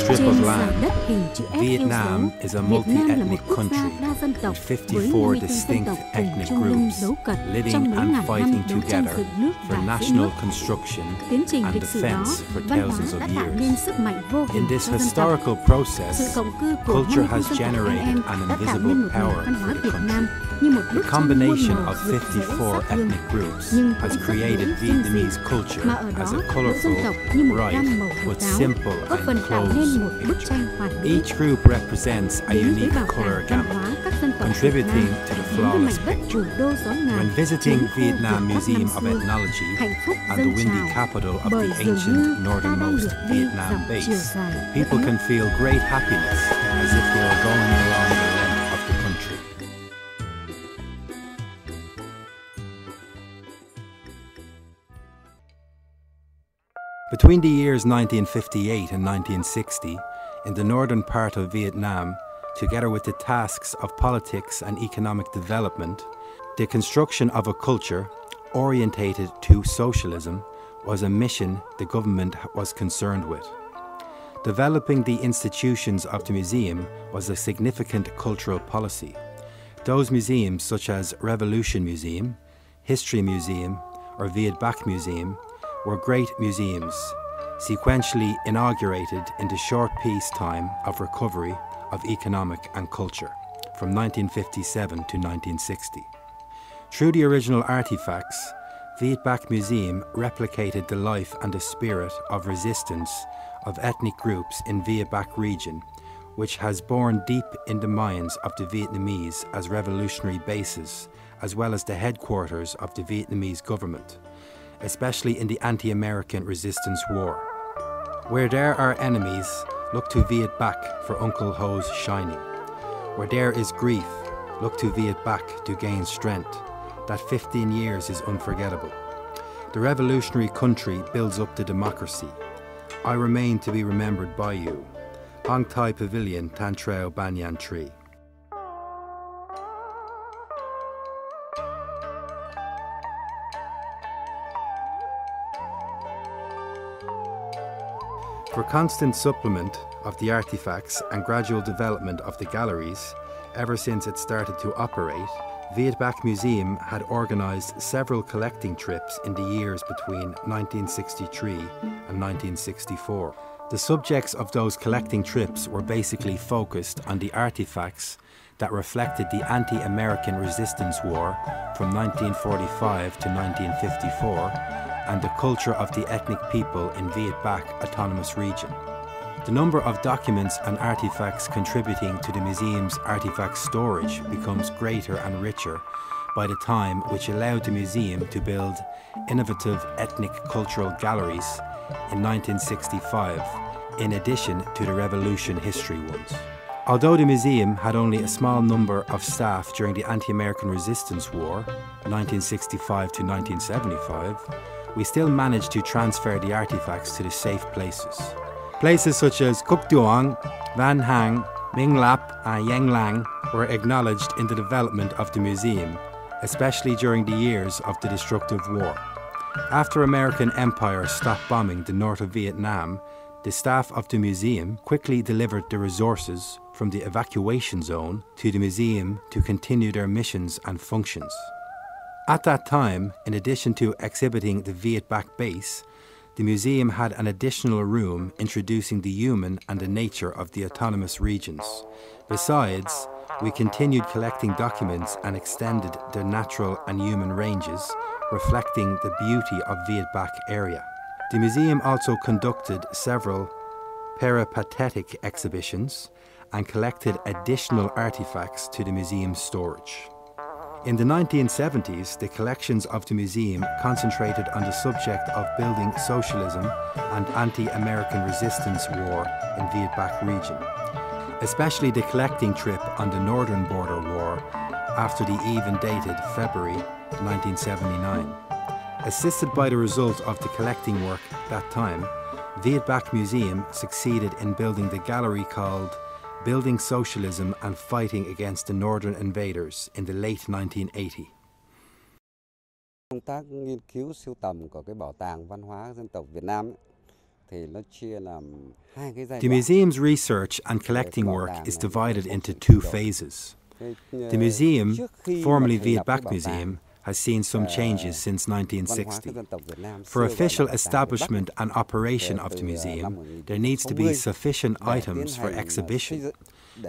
strip of land, Vietnam is a multi-ethnic country with 54 distinct ethnic groups living and fighting together for national construction and defense for thousands of years. In this historical process, culture has generated an invisible power for the country. The combination of 54 ethnic groups has created Vietnamese culture as a colourful, bright, but simple and close picture. Each group represents a unique colour gamut, contributing to the flawless picture. When visiting Vietnam Museum of Ethnology and the windy capital of the ancient northernmost Vietnam base, people can feel great happiness as if they are going along the length of the country. Between the years 1958 and 1960, in the northern part of Vietnam, together with the tasks of politics and economic development, the construction of a culture orientated to socialism was a mission the government was concerned with. Developing the institutions of the museum was a significant cultural policy. Those museums such as Revolution Museum, History Museum, or Viet Bac Museum were great museums, sequentially inaugurated in the short peacetime of recovery of economic and culture from 1957 to 1960. Through the original artifacts, Viet Bac Museum replicated the life and the spirit of resistance of ethnic groups in Viet Bac region, which has borne deep in the minds of the Vietnamese as revolutionary bases, as well as the headquarters of the Vietnamese government, especially in the anti-American resistance war. Where there are enemies, look to Viet Bac for Uncle Ho's shining. Where there is grief, look to Viet Bac to gain strength. That 15 years is unforgettable. The revolutionary country builds up the democracy. I remain to be remembered by you. Hang Thai Pavilion, Tan Treo Banyan Tree. For constant supplement of the artifacts and gradual development of the galleries, ever since it started to operate, Viet Bac Museum had organised several collecting trips in the years between 1963 and 1964. The subjects of those collecting trips were basically focused on the artifacts that reflected the anti-American resistance war from 1945 to 1954 and the culture of the ethnic people in Viet Bac Autonomous Region. The number of documents and artifacts contributing to the museum's artifact storage becomes greater and richer by the time, which allowed the museum to build innovative ethnic cultural galleries in 1965, in addition to the Revolution history ones. Although the museum had only a small number of staff during the anti-American resistance war, 1965 to 1975, we still managed to transfer the artifacts to the safe places. Places such as Cuc Duong, Van Hang, Ming Lap and Yang Lang were acknowledged in the development of the museum, especially during the years of the destructive war. After American Empire stopped bombing the north of Vietnam, the staff of the museum quickly delivered the resources from the evacuation zone to the museum to continue their missions and functions. At that time, in addition to exhibiting the Viet Bac base, the museum had an additional room introducing the human and the nature of the autonomous regions. Besides, we continued collecting documents and extended their natural and human ranges, reflecting the beauty of Viet Bac area. The museum also conducted several peripatetic exhibitions and collected additional artifacts to the museum's storage. In the 1970s, the collections of the museum concentrated on the subject of building socialism and anti-American resistance war in Viet Bac region, especially the collecting trip on the Northern Border War after the even-dated February 1979. Assisted by the result of the collecting work that time, Viet Bac Museum succeeded in building the gallery called Building Socialism and Fighting Against the Northern Invaders in the late 1980. Công tác nghiên cứu sưu tầm của cái Bảo tàng Văn hóa Dân tộc Việt Nam The museum's research and collecting work is divided into two phases. The museum, formerly Viet Bac Museum, has seen some changes since 1960. For official establishment and operation of the museum, there needs to be sufficient items for exhibition.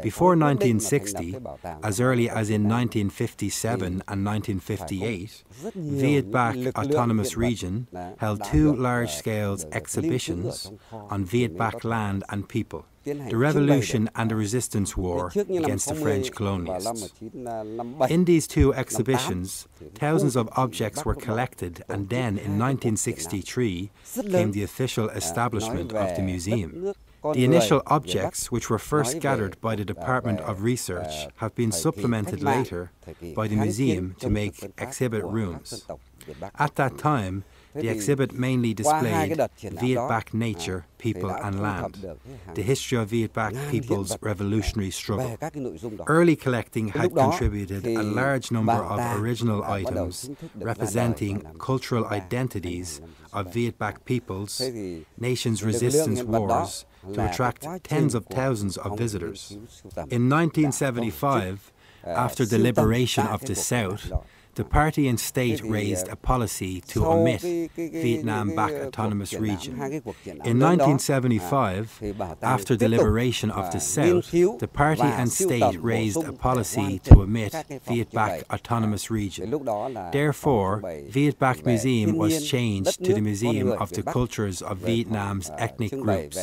Before 1960, as early as in 1957 and 1958, Viet Bac Autonomous Region held two large-scale exhibitions on Viet Bac land and people, the Revolution and the Resistance War against the French colonialists. In these two exhibitions, thousands of objects were collected, and then in 1963 came the official establishment of the museum. The initial objects, which were first gathered by the Department of Research, have been supplemented later by the museum to make exhibit rooms. At that time, the exhibit mainly displayed Viet Bac nature, people and land, the history of Viet Bac people's revolutionary struggle. Early collecting had contributed a large number of original items representing cultural identities of Viet Bac peoples, nation's resistance wars, to attract tens of thousands of visitors. In 1975, after the liberation of the South, the party and state raised a policy to omit VietNam Bac Autonomous Region. In 1975, after the liberation of the South, the party and state raised a policy to omit Viet Bac Autonomous Region. Therefore, Viet Bac Museum was changed to the Museum of the Cultures of Vietnam's Ethnic Groups,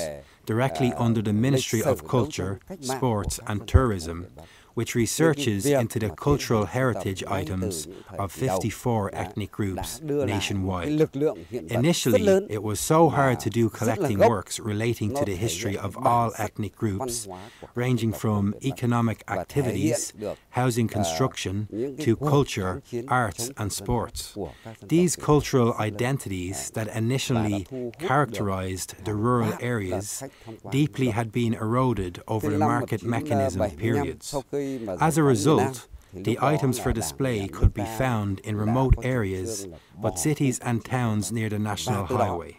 directly under the Ministry of Culture, Sports and Tourism, which researches into the cultural heritage items of 54 ethnic groups nationwide. Initially, it was so hard to do collecting works relating to the history of all ethnic groups, ranging from economic activities, housing construction, to culture, arts and sports. These cultural identities that initially characterized the rural areas deeply had been eroded over the market mechanism periods. As a result, the items for display could be found in remote areas, but cities and towns near the national highway.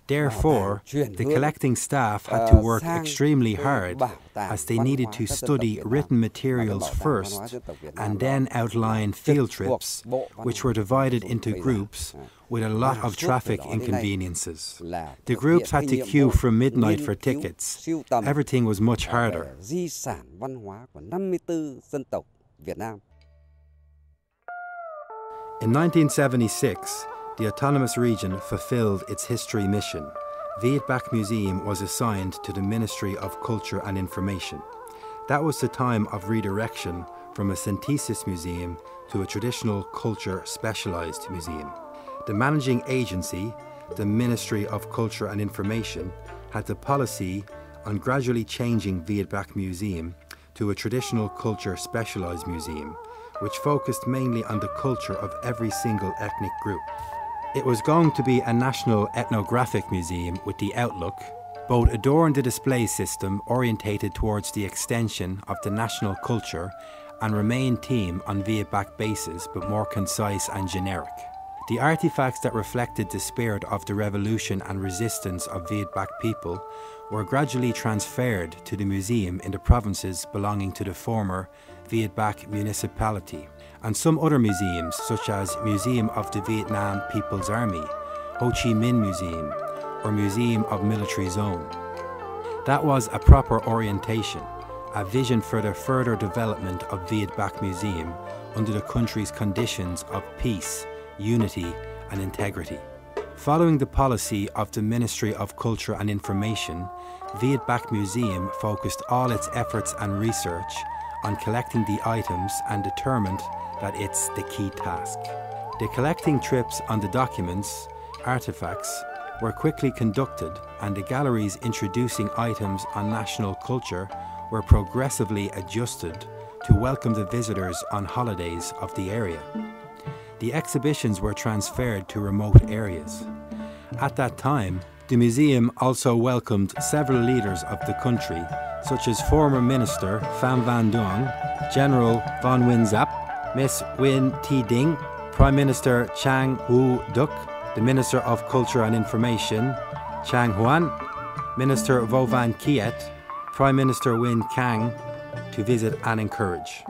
Therefore, the collecting staff had to work extremely hard, as they needed to study written materials first and then outline field trips, which were divided into groups with a lot of traffic inconveniences. The groups had to queue from midnight for tickets. Everything was much harder. In 1976, the Autonomous Region fulfilled its history mission. Viet Bac Museum was assigned to the Ministry of Culture and Information. That was the time of redirection from a synthesis museum to a traditional culture specialized museum. The managing agency, the Ministry of Culture and Information, had the policy on gradually changing Viet Bac Museum to a traditional culture specialized museum, which focused mainly on the culture of every single ethnic group. It was going to be a national ethnographic museum with the outlook, both adorn the display system orientated towards the extension of the national culture and remain theme on Viet Bac basis but more concise and generic. The artifacts that reflected the spirit of the revolution and resistance of Viet Bac people were gradually transferred to the museum in the provinces belonging to the former Viet Bac municipality, and some other museums such as Museum of the Vietnam People's Army, Ho Chi Minh Museum, or Museum of Military Zone. That was a proper orientation, a vision for the further development of Viet Bac Museum under the country's conditions of peace, unity and integrity. Following the policy of the Ministry of Culture and Information, Viet Bac Museum focused all its efforts and research on collecting the items and determined that it's the key task. The collecting trips on the documents, artifacts, were quickly conducted, and the galleries introducing items on national culture were progressively adjusted to welcome the visitors on holidays of the area. The exhibitions were transferred to remote areas. At that time, the museum also welcomed several leaders of the country, such as former Minister Pham Van Duong, General Von Nguyen Giap, Miss Nguyen Thi Dinh, Prime Minister Chang Woo Duc, the Minister of Culture and Information, Chang Huan, Minister Vo Van Kiet, Prime Minister Win Kang to visit and encourage.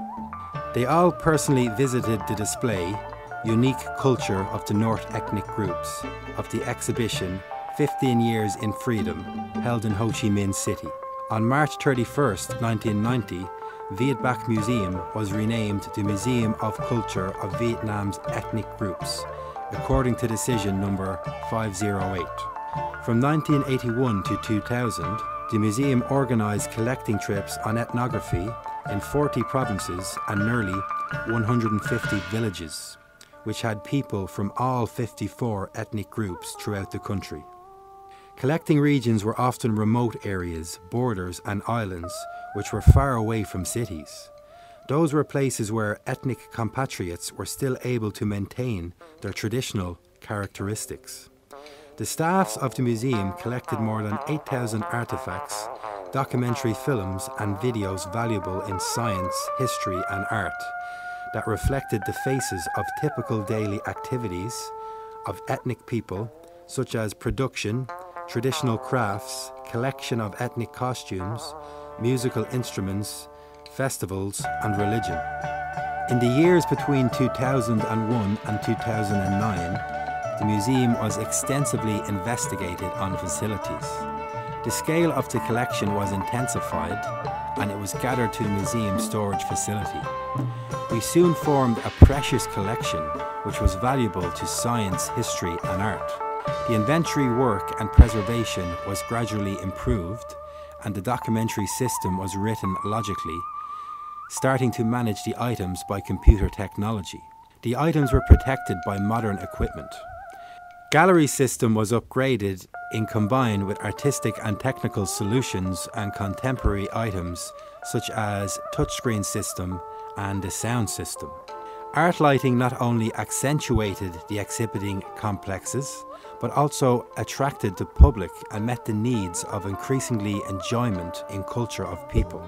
They all personally visited the display, Unique Culture of the North Ethnic Groups, of the exhibition 15 Years in Freedom, held in Ho Chi Minh City. On March 31st, 1990, Viet Bac Museum was renamed the Museum of Culture of Vietnam's Ethnic Groups, according to decision number 508. From 1981 to 2000, the museum organised collecting trips on ethnography in 40 provinces and nearly 150 villages, which had people from all 54 ethnic groups throughout the country. Collecting regions were often remote areas, borders and islands which were far away from cities. Those were places where ethnic compatriots were still able to maintain their traditional characteristics. The staffs of the museum collected more than 8,000 artifacts, documentary films and videos valuable in science, history and art that reflected the faces of typical daily activities of ethnic people, such as production, traditional crafts, collection of ethnic costumes, musical instruments, festivals and religion. In the years between 2001 and 2009, the museum was extensively investigated on facilities. The scale of the collection was intensified and it was gathered to the museum storage facility. We soon formed a precious collection which was valuable to science, history and art. The inventory work and preservation was gradually improved and the documentary system was written logically, starting to manage the items by computer technology. The items were protected by modern equipment. Gallery system was upgraded in combined with artistic and technical solutions and contemporary items such as touchscreen system and the sound system. Art lighting not only accentuated the exhibiting complexes, but also attracted the public and met the needs of increasingly enjoyment in culture of people.